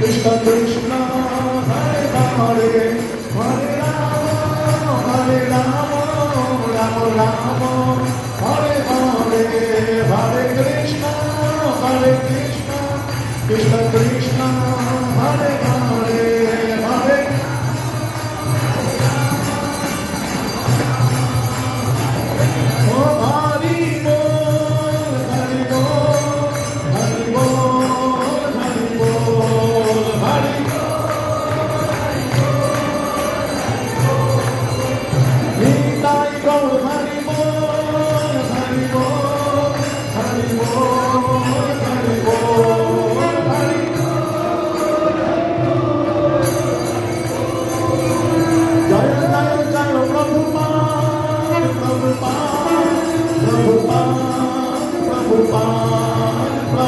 Krishna Krishna Hare Hare Hare Rama Rama Rama Hare Hare Hare Krishna Krishna Krishna Hare Hare Hare Oh Hari Bol Hari Bol Hari Bol Hari Bol Hari Nitai Gaur Hari Bol Hari Bol Hari Bol Hari Bol Hari Jaya Jaya Jaya Prabhupada Prabhupada Prabhupada Prabhupada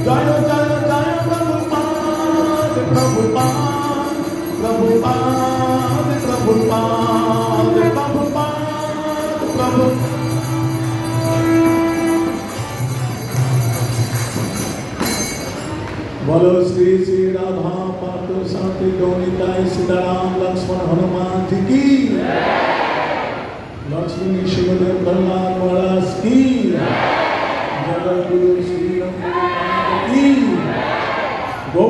Jaya Jaya Jaya Prabhupada Prabhupada Prabhupada Prabhupada Prabhupada Prabhupada बोलो श्री श्री राधा पार्थ शांति गौनिताय सीताराम लक्ष्मण हनुमान जी की लक्ष्मी शिवदेव प्रहलाद महाराज की जगत गुरु श्री राम की गौ